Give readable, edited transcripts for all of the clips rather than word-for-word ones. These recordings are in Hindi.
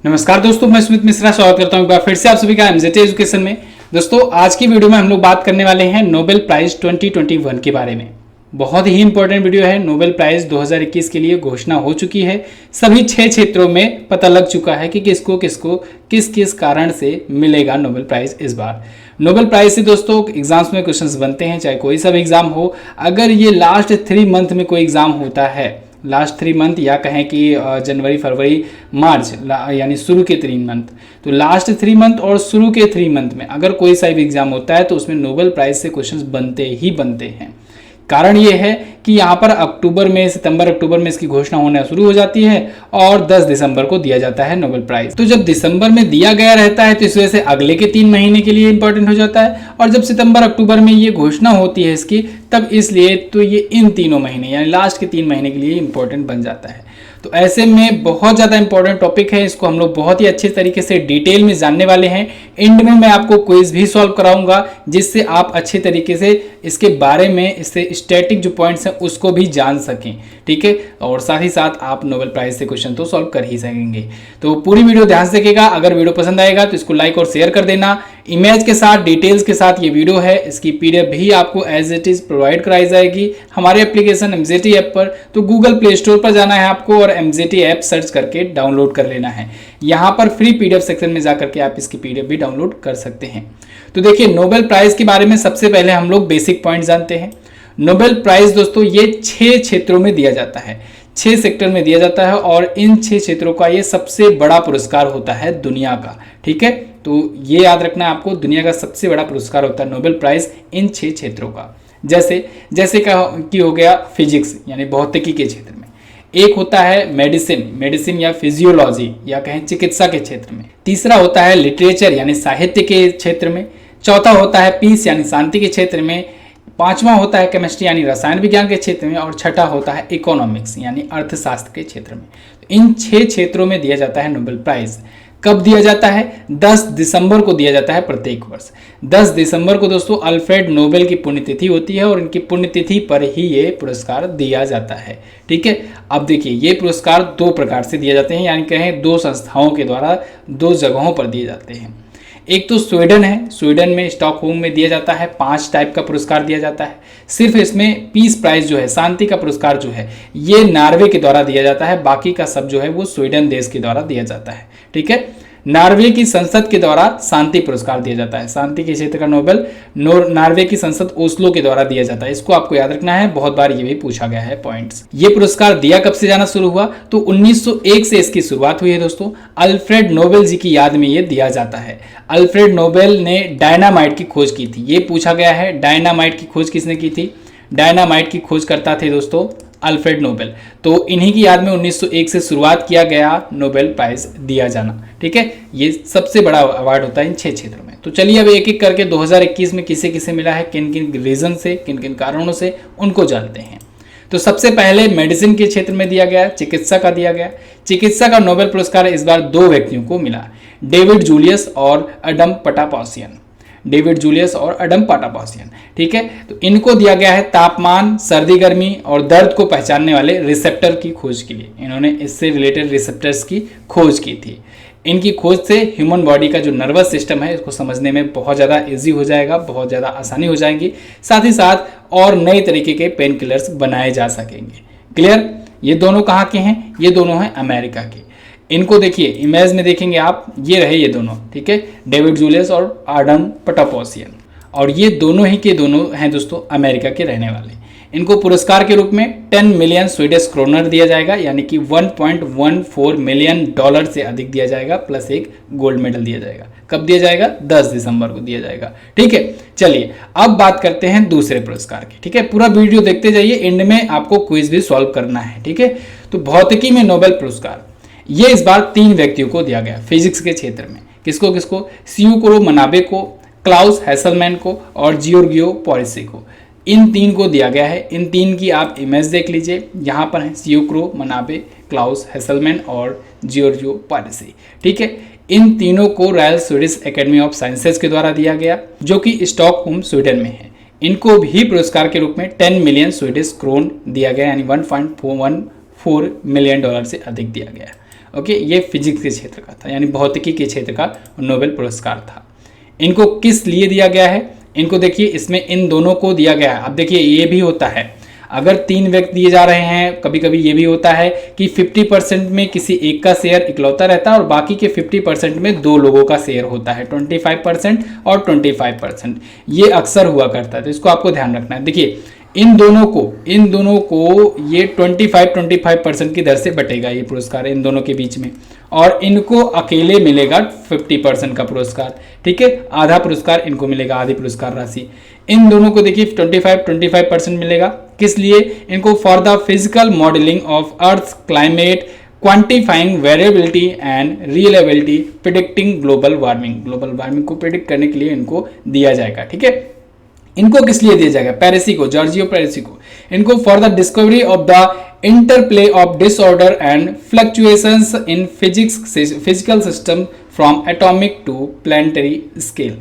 नमस्कार दोस्तों, मैं सुमित मिश्रा स्वागत करता हूं एक बार फिर से आप सभी का एमजेटी एजुकेशन में। दोस्तों, आज की वीडियो में हम लोग बात करने वाले हैं नोबेल प्राइज 2021 के बारे में। बहुत ही इंपॉर्टेंट वीडियो है। नोबेल प्राइज 2021 के लिए घोषणा हो चुकी है। सभी 6 क्षेत्रों में पता लग चुका है कि किसको किसको किस किस कारण से मिलेगा नोबेल प्राइज इस बार। नोबेल प्राइज से दोस्तों एग्जाम्स में क्वेश्चंस बनते हैं, चाहे कोई सा भी एग्जाम हो। अगर ये लास्ट 3 मंथ में कोई एग्जाम होता है, लास्ट 3 मंथ या कहें कि जनवरी फरवरी मार्च यानी शुरू के 3 मंथ, तो लास्ट 3 मंथ और शुरू के 3 मंथ में अगर कोई सा भी एग्जाम होता है तो उसमें नोबेल प्राइज से क्वेश्चंस बनते ही बनते हैं। कारण ये है कि यहाँ पर सितंबर अक्टूबर में इसकी घोषणा होना शुरू हो जाती है और 10 दिसंबर को दिया जाता है नोबेल प्राइज। तो जब दिसंबर में दिया गया रहता है तो इस वजह से अगले के 3 महीने के लिए इंपॉर्टेंट हो जाता है, और जब सितंबर अक्टूबर में ये घोषणा होती है इसकी, तब इसलिए तो ये इन तीनों महीने यानी लास्ट के 3 महीने के लिए इंपॉर्टेंट बन जाता है। तो ऐसे में बहुत ज़्यादा इंपॉर्टेंट टॉपिक है, इसको हम लोग बहुत ही अच्छे तरीके से डिटेल में जानने वाले हैं। एंड में मैं आपको क्विज भी सॉल्व कराऊंगा जिससे आप अच्छे तरीके से इसके बारे में, इससे स्टैटिक जो पॉइंट्स हैं उसको भी जान सकें, ठीक है। और साथ ही साथ आप नोबेल प्राइज से क्वेश्चन तो सॉल्व कर ही सकेंगे। तो पूरी वीडियो ध्यान से देखिएगा। अगर वीडियो पसंद आएगा तो इसको लाइक और शेयर कर देना। इमेज के साथ, डिटेल्स के साथ ये वीडियो है। इसकी पीडीएफ भी आपको एज इट इज प्रोवाइड कराई जाएगी हमारे एप्लीकेशन एमजेटी ऐप पर। तो गूगल प्ले स्टोर पर जाना है आपको और एमजेटी ऐप सर्च करके डाउनलोड कर लेना है। यहाँ पर फ्री पीडीएफ सेक्शन में जाकर के आप इसकी पीडीएफ भी डाउनलोड कर सकते हैं। तो देखिए, नोबेल प्राइज के बारे में सबसे पहले हम लोग बेसिक पॉइंट जानते हैं। नोबेल प्राइज दोस्तों ये 6 क्षेत्रों में दिया जाता है, 6 सेक्टर में दिया जाता है, और इन 6 क्षेत्रों का ये सबसे बड़ा पुरस्कार होता है दुनिया का, ठीक है। तो ये याद रखना है आपको, दुनिया का सबसे बड़ा पुरस्कार होता है नोबेल प्राइज इन 6 क्षेत्रों का। जैसे कि हो गया फिजिक्स यानी भौतिकी के क्षेत्र में, एक होता है मेडिसिन या फिजियोलॉजी या कहें चिकित्सा के क्षेत्र में, तीसरा होता है लिटरेचर यानी साहित्य के क्षेत्र में, चौथा होता है पीस यानी शांति के क्षेत्र में, पांचवा होता है केमिस्ट्री यानी रसायन विज्ञान के क्षेत्र में, और छठा होता है इकोनॉमिक्स यानी अर्थशास्त्र के क्षेत्र में। तो इन 6 क्षेत्रों में दिया जाता है नोबेल प्राइज। कब दिया जाता है? 10 दिसंबर को दिया जाता है प्रत्येक वर्ष। 10 दिसंबर को दोस्तों अल्फ्रेड नोबेल की पुण्यतिथि होती है और इनकी पुण्यतिथि पर ही ये पुरस्कार दिया जाता है, ठीक है। अब देखिए, ये पुरस्कार 2 प्रकार से दिए जाते हैं, यानी कहें 2 संस्थाओं के द्वारा 2 जगहों पर दिए जाते हैं। एक तो स्वीडन है, स्वीडन में स्टॉकहोम में दिया जाता है। 5 टाइप का पुरस्कार दिया जाता है। सिर्फ इसमें पीस प्राइज जो है, शांति का पुरस्कार जो है, ये नॉर्वे के द्वारा दिया जाता है। बाकी का सब जो है वो स्वीडन देश के द्वारा दिया जाता है, ठीक है। नॉर्वे की संसद के द्वारा शांति पुरस्कार दिया जाता है। शांति के क्षेत्र का नोबेल नॉर्वे की संसद ओस्लो के द्वारा दिया जाता है। इसको आपको याद रखना है, बहुत बार ये भी पूछा गया है पॉइंट्स। ये पुरस्कार दिया कब से जाना शुरू हुआ? तो 1901 से इसकी शुरुआत हुई है दोस्तों। अल्फ्रेड नोबेल जी की याद में ये दिया जाता है। अल्फ्रेड नोबेल ने डायनामाइट की खोज की थी। ये पूछा गया है, डायनामाइट की खोज किसने की थी? डायनामाइट की खोज करता थे दोस्तों अल्फ्रेड नोबेल। तो इन्हीं की याद में 1901 से शुरुआत किया गया नोबेल प्राइज दिया जाना, ठीक है। ये सबसे बड़ा अवार्ड होता है इन 6 क्षेत्रों में। तो चलिए अब एक एक करके 2021 में किसे किसे मिला है, किन किन रीजन से, किन किन कारणों से, उनको जानते हैं। तो सबसे पहले मेडिसिन के क्षेत्र में दिया गया, चिकित्सा का दिया गया। चिकित्सा का नोबेल पुरस्कार इस बार 2 व्यक्तियों को मिला, डेविड जूलियस और एडम पटापासियन। डेविड जूलियस और एडम पटापासियन, ठीक है। तो इनको दिया गया है तापमान, सर्दी गर्मी और दर्द को पहचानने वाले रिसेप्टर की खोज के लिए। इन्होंने इससे रिलेटेड रिसेप्टर्स की खोज की थी। इनकी खोज से ह्यूमन बॉडी का जो नर्वस सिस्टम है इसको समझने में बहुत ज़्यादा ईजी हो जाएगा, बहुत ज़्यादा आसानी हो जाएगी। साथ ही साथ और नए तरीके के पेन किलर्स बनाए जा सकेंगे। क्लियर? ये दोनों कहाँ के हैं? ये दोनों हैं अमेरिका के। इनको देखिए, इमेज में देखेंगे आप, ये रहे ये दोनों, ठीक है, डेविड जूलियस और एडम पटापासियन। और ये दोनों ही के दोनों हैं दोस्तों अमेरिका के रहने वाले। इनको पुरस्कार के रूप में 10 मिलियन स्वीडिश क्रोनर दिया जाएगा, यानी कि 1.14 मिलियन डॉलर से अधिक दिया जाएगा, प्लस एक गोल्ड मेडल दिया जाएगा। कब दिया जाएगा? 10 दिसंबर को दिया जाएगा, ठीक है। चलिए अब बात करते हैं दूसरे पुरस्कार की, ठीक है। पूरा वीडियो देखते जाइए, एंड में आपको क्विज भी सॉल्व करना है, ठीक है। तो भौतिकी में नोबेल पुरस्कार ये इस बार 3 व्यक्तियों को दिया गया फिजिक्स के क्षेत्र में। किसको किसको? सियुको मनाबे को, क्लाउस हैसलमैन को और जियोर्गियो पॉरिसी को। इन 3 को दिया गया है। इन 3 की आप इमेज देख लीजिए, यहाँ पर है सियुको मनाबे, क्लाउस हैसलमैन और जियोर्गियो पॉरिसी, ठीक है। इन तीनों को royal Swedish academy of sciences के द्वारा दिया गया, जो कि स्टॉकहोम स्वीडन में है। इनको भी पुरस्कार के रूप में 10 मिलियन स्वीडिश क्रोन दिया गया, यानी 1.14 मिलियन डॉलर से अधिक दिया गया। ओके, ये फिजिक्स के क्षेत्र का था, यानी भौतिकी के क्षेत्र का नोबेल पुरस्कार था। इनको किस लिए दिया गया है? इनको देखिए, इसमें इन दोनों को दिया गया है। अब देखिए, ये भी होता है, अगर 3 व्यक्ति दिए जा रहे हैं, कभी कभी ये भी होता है कि 50% में किसी एक का शेयर इकलौता रहता है और बाकी के 50% में 2 लोगों का शेयर होता है, 25% और 25%। ये अक्सर हुआ करता है, तो इसको आपको ध्यान रखना है। देखिए, इन दोनों को ये 25% की दर से बटेगा ये पुरस्कार इन दोनों के बीच में, और इनको अकेले मिलेगा 50% का पुरस्कार, ठीक है। आधा पुरस्कार इनको मिलेगा, आधी पुरस्कार राशि। इन दोनों को देखिए 25% मिलेगा। किस लिए? इनको for the physical modelling of earth climate, quantifying variability and reliability, predicting global warming को प्रिडिक्ट करने के लिए इनको दिया जाएगा, ठीक है। इनको किस लिए दिया जाएगा? पेरेसी को, जॉर्जियो पेरेसी को। इनको for the discovery of the interplay of disorder and fluctuations in physical system from atomic to planetary scale.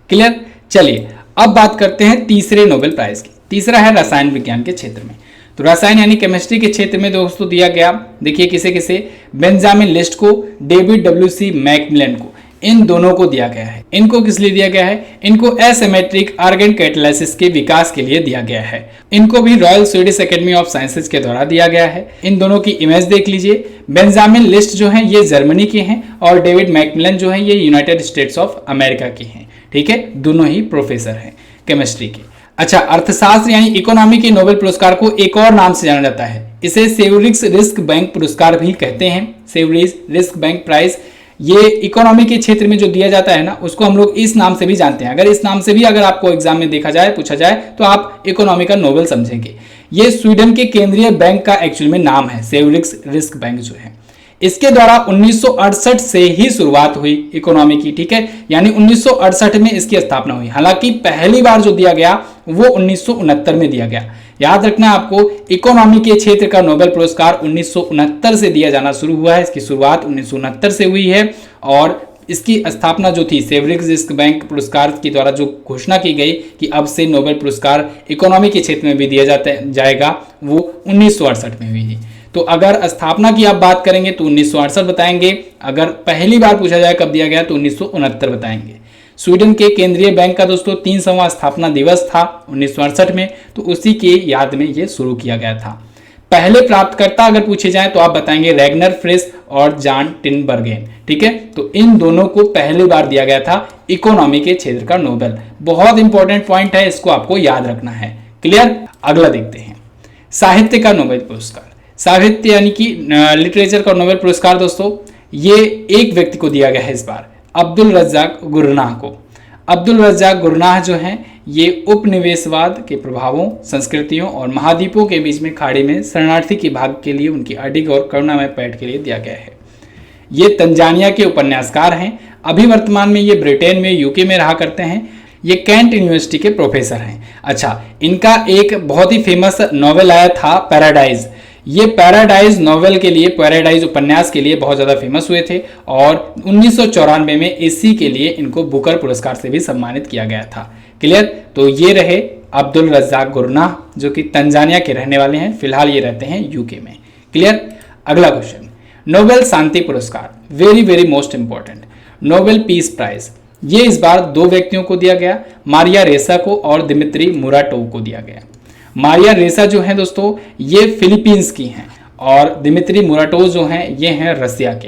Clear? चलिए अब बात करते हैं तीसरे नोबेल प्राइज की। तीसरा है रसायन विज्ञान के क्षेत्र में। तो रसायन यानी केमिस्ट्री के क्षेत्र में दोस्तों दिया गया, देखिए किसे किसे, बेंजामिन लिस्ट को, डेविड डब्ल्यू.सी. मैकमिलन को, इन दोनों को दिया गया है। इनको किस लिए दिया गया है? इनको एसिमेट्रिक आर्गन कैटालिसिस के विकास के लिए दिया गया है। इनको भी royal Swedish academy of sciences के द्वारा दिया गया है। इन दोनों की इमेज देख लीजिए। बेंजामिन लिस्ट जो है ये जर्मनी के हैं और डेविड मैकमिलन जो है ये यूनाइटेड स्टेट्स ऑफ अमेरिका के हैं, ठीक है। दोनों ही प्रोफेसर हैं केमिस्ट्री के। अच्छा, अर्थशास्त्र यानी इकोनॉमी के नोबेल पुरस्कार को एक और नाम से जाना जाता है, इसे सेवरिक्स रिस्क बैंक पुरस्कार भी कहते हैं। सेवरिक्स रिस्क बैंक प्राइज, ये इकोनॉमी के क्षेत्र में जो दिया जाता है ना, उसको हम लोग इस नाम से भी जानते हैं। अगर इस नाम से भी अगर आपको एग्जाम में देखा जाए, पूछा जाए, तो आप इकोनॉमी का नोबेल समझेंगे। ये स्वीडन के केंद्रीय बैंक का एक्चुअल में नाम है, सेवरिक्स रिस्क बैंक जो है। इसके द्वारा 1968 से ही शुरुआत हुई इकोनॉमी की, ठीक है, यानी 1968 में इसकी स्थापना हुई। हालांकि पहली बार जो दिया गया वो 1969 में दिया गया। याद रखना आपको, इकोनॉमी के क्षेत्र का नोबेल पुरस्कार 1969 से दिया जाना शुरू हुआ है। इसकी शुरुआत 1969 से हुई है और इसकी स्थापना जो थी सेवरिक्स रिस्क बैंक पुरस्कार के द्वारा जो घोषणा की गई कि अब से नोबेल पुरस्कार इकोनॉमी के क्षेत्र में भी दिया जाएगा, वो 1968 में हुई थी। तो अगर स्थापना की आप बात करेंगे तो 1968 बताएंगे, अगर पहली बार पूछा जाए कब दिया गया तो 1969 बताएंगे। स्वीडन के केंद्रीय बैंक का दोस्तों 300वां स्थापना दिवस था 1968 में, तो उसी के याद में ये शुरू किया गया था। पहले प्राप्तकर्ता अगर पूछे जाए तो आप बताएंगे रैगनर फ्रिश और जॉन टिनबर्गेन, ठीक है। तो इन दोनों को पहली बार दिया गया था इकोनॉमी के क्षेत्र का नोबेल। बहुत इंपॉर्टेंट पॉइंट है, इसको आपको याद रखना है। क्लियर? अगला देखते हैं, साहित्य का नोबेल पुरस्कार। साहित्य यानी कि लिटरेचर का नोबेल पुरस्कार दोस्तों, ये एक व्यक्ति को दिया गया है इस बार, अब्दुल रज्जाक गुरनाह को। अब्दुल रज्जाक गुरनाह जो हैं ये उपनिवेशवाद के प्रभावों, संस्कृतियों और महाद्वीपों के बीच में खाड़ी में शरणार्थी के भाग के लिए उनकी अडिग और करुणामय पैठ के लिए दिया गया है। ये तंजानिया के उपन्यासकार हैं। अभी वर्तमान में ये ब्रिटेन में, यूके में रहा करते हैं। ये कैंट यूनिवर्सिटी के प्रोफेसर हैं। अच्छा, इनका एक बहुत ही फेमस नॉवेल आया था पैराडाइज। ये पैराडाइज नॉवेल के लिए, पैराडाइज उपन्यास के लिए बहुत ज़्यादा फेमस हुए थे और 1994 में इसी के लिए इनको बुकर पुरस्कार से भी सम्मानित किया गया था। क्लियर? तो ये रहे अब्दुल रज्जाक गुरनाह जो कि तंजानिया के रहने वाले हैं, फिलहाल ये रहते हैं यूके में। क्लियर? अगला क्वेश्चन, नोबेल शांति पुरस्कार, very very most important, Nobel peace prize. ये इस बार 2 व्यक्तियों को दिया गया, मारिया रेसा को और दिमित्री मुराटोव को दिया गया। मारिया रेसा जो है दोस्तों ये फिलीपींस की हैं और दिमित्री मुराटोव जो हैं ये हैं रसिया के।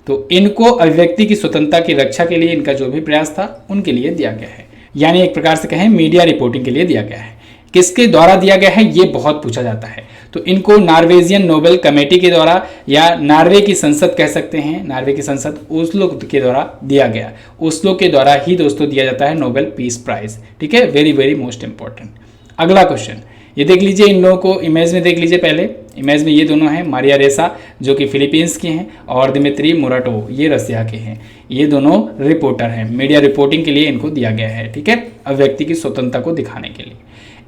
तो इनको अभिव्यक्ति की स्वतंत्रता की रक्षा के लिए इनका जो भी प्रयास था उनके लिए दिया गया है, यानी एक प्रकार से कहें मीडिया रिपोर्टिंग के लिए दिया गया है। किसके द्वारा दिया गया है ये बहुत पूछा जाता है। तो इनको नॉर्वेजियन नोबेल कमेटी के द्वारा या नॉर्वे की संसद कह सकते हैं, नॉर्वे की संसद ओस्लो के द्वारा दिया गया। ओस्लो के द्वारा ही दोस्तों दिया जाता है नोबेल पीस प्राइज, ठीक है, वेरी वेरी मोस्ट इंपॉर्टेंट। अगला क्वेश्चन, ये देख लीजिए, इन लोगों को इमेज में देख लीजिए। पहले इमेज में ये दोनों हैं, मारिया रेसा जो कि फिलीपींस की हैं और दिमित्री मुराटोव ये रसिया के हैं। ये दोनों रिपोर्टर हैं, मीडिया रिपोर्टिंग के लिए इनको दिया गया है, ठीक है, अभिव्यक्ति की स्वतंत्रता को दिखाने के लिए।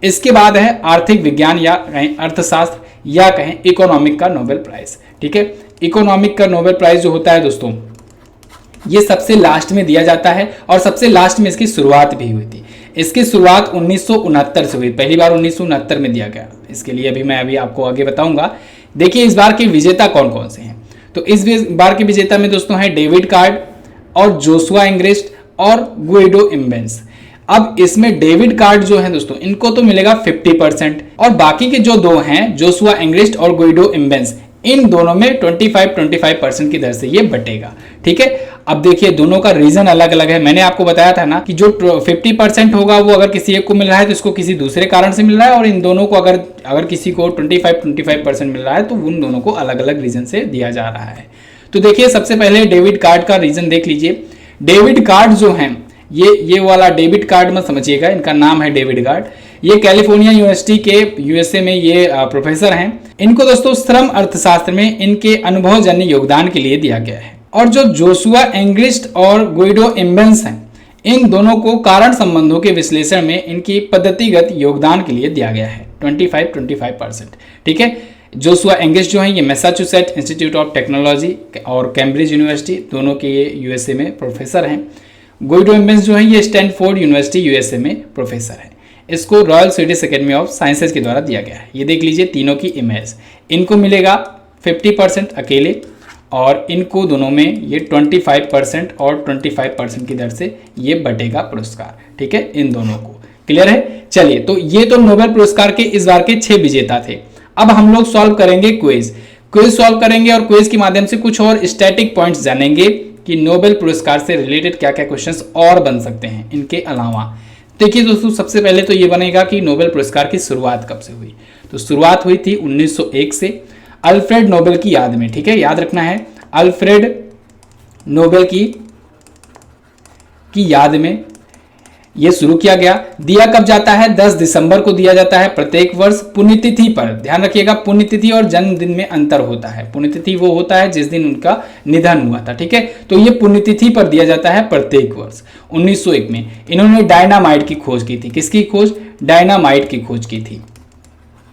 इसके बाद है आर्थिक विज्ञान या कहें अर्थशास्त्र या कहें इकोनॉमिक का नोबेल प्राइज, ठीक है। इकोनॉमिक का नोबेल प्राइज जो होता है दोस्तों ये सबसे लास्ट में दिया जाता है और सबसे लास्ट में इसकी शुरुआत भी हुई थी। इसकी शुरुआत 1969 से हुई, पहली बार 1969 में दिया गया। इसके लिए अभी मैं आपको आगे बताऊंगा। देखिए इस बार के विजेता कौन कौन से हैं। तो इस बार के विजेता में दोस्तों है डेविड कार्ड और जोशुआ एंग्रेस्ट और गुइडो इम्बेंस। अब इसमें डेविड कार्ड जो है दोस्तों, इनको तो मिलेगा 50% और बाकी के जो दो हैं जोशुआ एंग्रेस्ट और गुइडो इम्बेंस, इन दोनों में 25% की दर से ये बटेगा। ठीक है, अब देखिए दोनों का रीजन अलग अलग है। मैंने आपको बताया था ना कि जो 50% होगा वो अगर किसी एक को मिल रहा है तो इसको किसी दूसरे कारण से मिल रहा है, और इन दोनों को अगर किसी को 25% मिल रहा है तो उन दोनों को अलग अलग रीजन से दिया जा रहा है। तो देखिए सबसे पहले डेविड कार्ड का रीजन देख लीजिए। डेविड कार्ड जो है, ये वाला डेविड कार्ड मत समझिएगा, इनका नाम है डेविड कार्ड। ये कैलिफोर्निया यूनिवर्सिटी के यूएसए में ये प्रोफेसर हैं। इनको दोस्तों श्रम अर्थशास्त्र में इनके अनुभवजन्य योगदान के लिए दिया गया है। और जो जोशुआ एंग्रिस्ट और गुइडो इम्बेंस हैं, इन दोनों को कारण संबंधों के विश्लेषण में इनकी पद्धतिगत योगदान के लिए दिया गया है 25%। ठीक है, जोशुआ एंग्रिस्ट जो है ये मैसाचुसेट्स इंस्टीट्यूट ऑफ टेक्नोलॉजी और कैम्ब्रिज यूनिवर्सिटी, दोनों के ये यूएसए में प्रोफेसर हैं। गुइडो इम्बेंस जो है ये स्टैनफोर्ड यूनिवर्सिटी यूएसए में प्रोफेसर है। इसको royal Swedish academy of sciences के द्वारा दिया गया है। ये देख लीजिए तीनों की इमेज, इनको मिलेगा 50% अकेले और इनको दोनों में ये 25% और 25% की दर से ये बटेगा पुरस्कार। ठीक है, इन दोनों को क्लियर है। चलिए, तो ये तो नोबेल पुरस्कार के इस बार के 6 विजेता थे। अब हम लोग सॉल्व करेंगे क्विज सॉल्व करेंगे और क्विज के माध्यम से कुछ और स्टैटिक पॉइंट्स जानेंगे कि नोबेल पुरस्कार से रिलेटेड क्या क्या क्वेश्चंस और बन सकते हैं इनके अलावा। देखिए दोस्तों, सबसे पहले तो ये बनेगा कि नोबेल पुरस्कार की शुरुआत कब से हुई। तो शुरुआत हुई थी 1901 से अल्फ्रेड नोबेल की याद में। ठीक है, याद रखना है, अल्फ्रेड नोबेल की याद में ये शुरू किया गया। दिया कब जाता है? 10 दिसंबर को दिया जाता है प्रत्येक वर्ष पुण्यतिथि पर। ध्यान रखिएगा, पुण्यतिथि और जन्मदिन में अंतर होता है। पुण्यतिथि वो होता है जिस दिन उनका निधन हुआ था। ठीक है, तो ये पुण्यतिथि पर दिया जाता है प्रत्येक वर्ष। 1901 में इन्होंने डायनामाइट की खोज की थी। किसकी खोज? डायनामाइट की खोज की थी।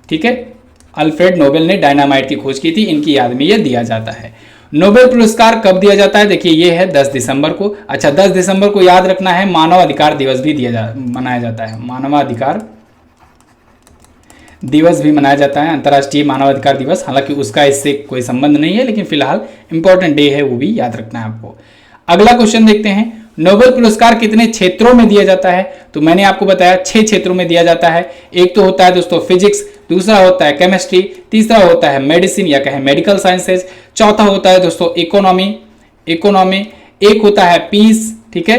ठीक है, अल्फ्रेड नोबेल ने डायनामाइट की खोज की थी, इनकी याद में यह दिया जाता है। नोबेल पुरस्कार कब दिया जाता है? देखिए ये है 10 दिसंबर को। अच्छा, 10 दिसंबर को याद रखना है मानव अधिकार दिवस भी मनाया जाता है। मानवाधिकार दिवस भी मनाया जाता है, अंतर्राष्ट्रीय मानवाधिकार दिवस। हालांकि उसका इससे कोई संबंध नहीं है, लेकिन फिलहाल इंपॉर्टेंट डे है, वो भी याद रखना है आपको। अगला क्वेश्चन देखते हैं, नोबेल पुरस्कार कितने क्षेत्रों में दिया जाता है? तो मैंने आपको बताया 6 क्षेत्रों में दिया जाता है। एक तो होता है दोस्तों फिजिक्स, दूसरा होता है केमिस्ट्री, तीसरा होता है मेडिसिन या कहें मेडिकल साइंसेज, चौथा होता है दोस्तों इकोनॉमी, एक होता है पीस। ठीक है,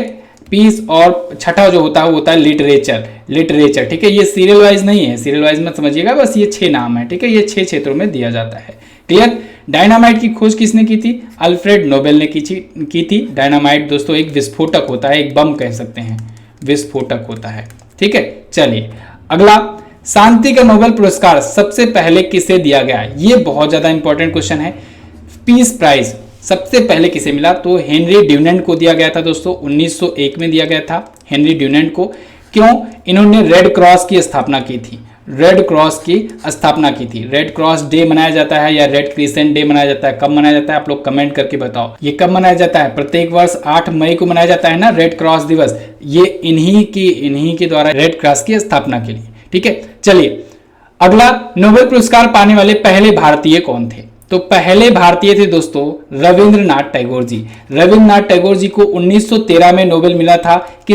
पीस, और छठा जो होता है वो होता है लिटरेचर। ठीक है, ये सीरियल वाइज नहीं है, सीरियल वाइज मत समझिएगा, बस ये 6 नाम है। ठीक है, ये 6 क्षेत्रों में दिया जाता है। क्लियर। डायनामाइट की खोज किसने की थी? अल्फ्रेड नोबेल ने की थी। डायनामाइट दोस्तों एक विस्फोटक होता है, एक बम कह सकते हैं, विस्फोटक होता है। ठीक है, चलिए अगला, शांति का नोबेल पुरस्कार सबसे पहले किसे दिया गया? ये बहुत ज्यादा इंपॉर्टेंट क्वेश्चन है। पीस प्राइज सबसे पहले किसे मिला? तो हेनरी ड्यूनेंट को दिया गया था दोस्तों, 1901 में दिया गया था हेनरी ड्यूनेंट को। क्यों? इन्होंने रेड क्रॉस की स्थापना की थी। रेड क्रॉस डे मनाया जाता है या रेड क्रिसेंट डे मनाया जाता है। कब मनाया जाता है आप लोग कमेंट करके बताओ। ये कब मनाया जाता है? प्रत्येक वर्ष 8 मई को मनाया जाता है ना रेड क्रॉस दिवस। ये इन्हीं के द्वारा रेड क्रॉस की स्थापना के लिए। ठीक है, चलिए अगला, नोबेल पुरस्कार पाने वाले पहले भारतीय कौन थे? तो पहले भारतीय थे दोस्तों रविंद्रनाथ टैगोर जी। रविंद्रनाथ टैगोर जी को 1913 में नोबेल मिला था। के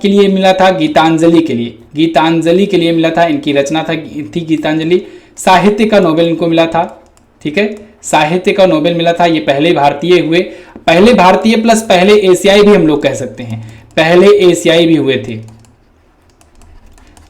लिए मिला था? गीतांजलि के लिए। गीतांजलि के लिए मिला था, इनकी रचना थी गीतांजलि। साहित्य का नोबेल इनको मिला था। ठीक है, साहित्य का नोबेल मिला था। ये पहले भारतीय हुए, पहले भारतीय प्लस पहले एशियाई भी हम लोग कह सकते हैं, पहले एशियाई भी हुए थे।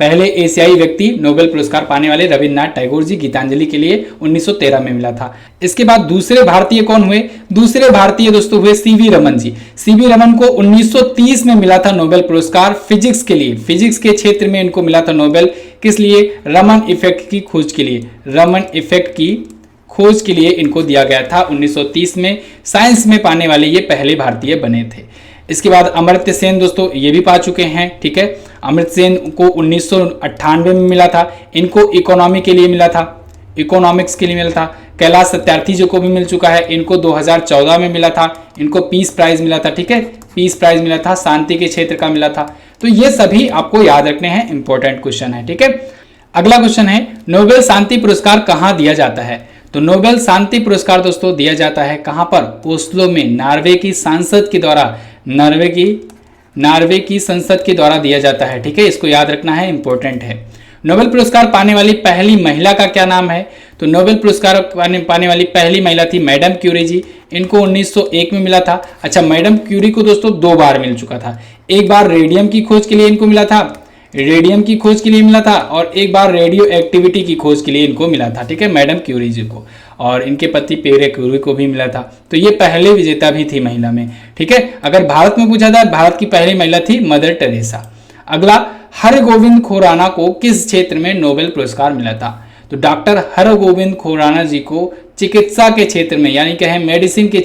पहले एशियाई व्यक्ति नोबेल पुरस्कार पाने वाले रविंद्रनाथ टैगोर जी, गीतांजलि के लिए 1913 में मिला था। इसके बाद दूसरे भारतीय कौन हुए? दूसरे भारतीय दोस्तों हुए सीवी रमन जी। सीवी रमन को 1930 में मिला था नोबेल पुरस्कार फिजिक्स के लिए। फिजिक्स के क्षेत्र में इनको मिला था नोबेल। किस लिए? रमन इफेक्ट की खोज के लिए। रमन इफेक्ट की खोज के लिए इनको दिया गया था 1930 में। साइंस में पाने वाले ये पहले भारतीय बने थे। इसके बाद अमर्त्य सेन दोस्तों ये भी पा चुके हैं। ठीक है, अमर्त्य सेन को 1998 में मिला था। इनको इकोनॉमी के लिए मिला था, इकोनॉमिक्स के लिए मिला था। कैलाश सत्यार्थी जी को भी मिल चुका है, इनको 2014 में मिला था। इनको पीस प्राइज मिला था। ठीक है, पीस प्राइज मिला था, शांति के क्षेत्र का मिला था। तो ये सभी आपको याद रखने हैं, इंपॉर्टेंट क्वेश्चन है। ठीक है, अगला क्वेश्चन है, नोबेल शांति पुरस्कार कहाँ दिया जाता है? तो नोबेल शांति पुरस्कार दोस्तों दिया जाता है कहां पर? ओस्लो में नॉर्वे की संसद के द्वारा, नॉर्वे की संसद के द्वारा दिया जाता है। ठीक है, इसको याद रखना है, इंपॉर्टेंट है। नोबेल पुरस्कार पाने वाली पहली महिला का क्या नाम है? तो नोबेल पुरस्कार पाने वाली पहली महिला थी मैडम क्यूरी जी। इनको 1901 में मिला था। अच्छा, मैडम क्यूरी को दोस्तों 2 बार मिल चुका था। एक बार रेडियम की खोज के लिए इनको मिला था, और एक बार रेडियो एक्टिविटी की खोज के लिए इनको मिला था। ठीक है, मैडम क्यूरी जी को, और इनके पति पेरे क्यूरी को भी मिला था। तो ये पहले विजेता भी थी महिला में। ठीक है, अगर भारत में पूछा जाए, भारत की पहली महिला थी मदर टेरेसा। अगला, हरगोविंद खुराना को किस क्षेत्र में नोबेल पुरस्कार मिला था? तो डॉक्टर हरगोविंद खुराना जी को चिकित्सा के क्षेत्र में, यानी कहें मेडिसिन के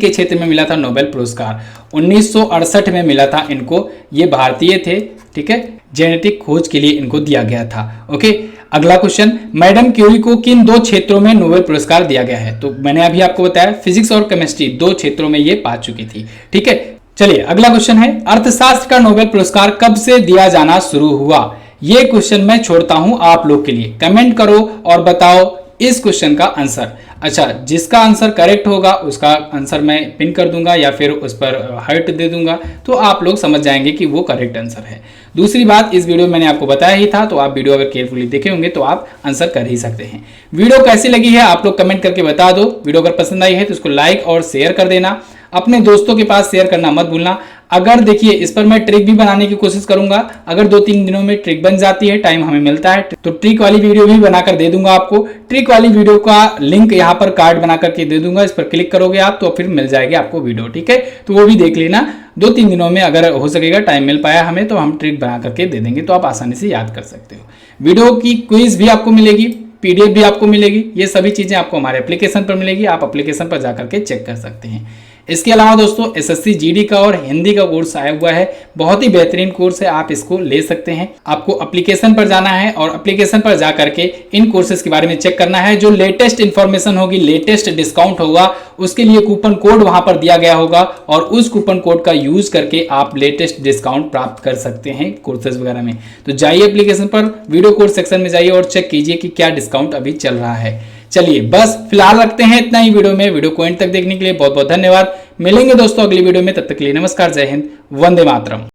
क्षेत्र में मिला था नोबेल पुरस्कार। 1968 में मिला था इनको। ये भारतीय थे। ठीक है, जेनेटिक खोज के लिए इनको दिया गया था। ओके, अगला क्वेश्चन, मैडम क्यूरी को किन 2 क्षेत्रों में नोबेल पुरस्कार दिया गया है? तो मैंने अभी आपको बताया, फिजिक्स और केमिस्ट्री 2 क्षेत्रों में ये पा चुकी थी। ठीक है, चलिए अगला क्वेश्चन है, अर्थशास्त्र का नोबेल पुरस्कार कब से दिया जाना शुरू हुआ? ये क्वेश्चन मैं छोड़ता हूं आप लोग के लिए। कमेंट करो और बताओ इस क्वेश्चन का आंसर। अच्छा, जिसका आंसर करेक्ट होगा उसका आंसर मैं पिन कर दूंगा या फिर उस पर हार्ट दे दूंगा, तो आप लोग समझ जाएंगे कि वो करेक्ट आंसर है। दूसरी बात, इस वीडियो में मैंने आपको बताया ही था, तो आप वीडियो अगर केयरफुली देखे होंगे तो आप आंसर कर ही सकते हैं। वीडियो कैसी लगी है आप लोग कमेंट करके बता दो। वीडियो अगर पसंद आई है तो उसको लाइक और शेयर कर देना। अपने दोस्तों के पास शेयर करना मत भूलना। अगर देखिए, इस पर मैं ट्रिक भी बनाने की कोशिश करूंगा। अगर 2-3 दिनों में ट्रिक बन जाती है, टाइम हमें मिलता है, तो ट्रिक वाली वीडियो भी बनाकर दे दूंगा आपको। ट्रिक वाली वीडियो का लिंक यहाँ पर कार्ड बना करके दे दूंगा। इस पर क्लिक करोगे आप तो फिर मिल जाएगी आपको वीडियो। ठीक है, तो वो भी देख लेना। 2-3 दिनों में अगर हो सकेगा, टाइम मिल पाया हमें, तो हम ट्रिक बना करके दे देंगे, तो आप आसानी से याद कर सकते हो। वीडियो की क्विज भी आपको मिलेगी, पीडीएफ भी आपको मिलेगी। ये सभी चीजें आपको हमारे एप्लीकेशन पर मिलेगी। आप एप्लीकेशन पर जाकर के चेक कर सकते हैं। इसके अलावा दोस्तों एसएससी जीडी का और हिंदी का कोर्स आया हुआ है। बहुत ही बेहतरीन कोर्स है, आप इसको ले सकते हैं। आपको एप्लीकेशन पर जाना है और एप्लीकेशन पर जा करके इन कोर्सेज के बारे में चेक करना है। जो लेटेस्ट इंफॉर्मेशन होगी, लेटेस्ट डिस्काउंट होगा, उसके लिए कूपन कोड वहां पर दिया गया होगा और उस कूपन कोड का यूज करके आप लेटेस्ट डिस्काउंट प्राप्त कर सकते हैं कोर्सेज वगैरह में। तो जाइए एप्लीकेशन पर, वीडियो कोर्स सेक्शन में जाइए और चेक कीजिए कि क्या डिस्काउंट अभी चल रहा है। चलिए बस फिलहाल रखते हैं इतना ही वीडियो में। वीडियो को एंड तक देखने के लिए बहुत बहुत धन्यवाद। मिलेंगे दोस्तों अगली वीडियो में, तब तक के लिए नमस्कार, जय हिंद, वंदे मातरम।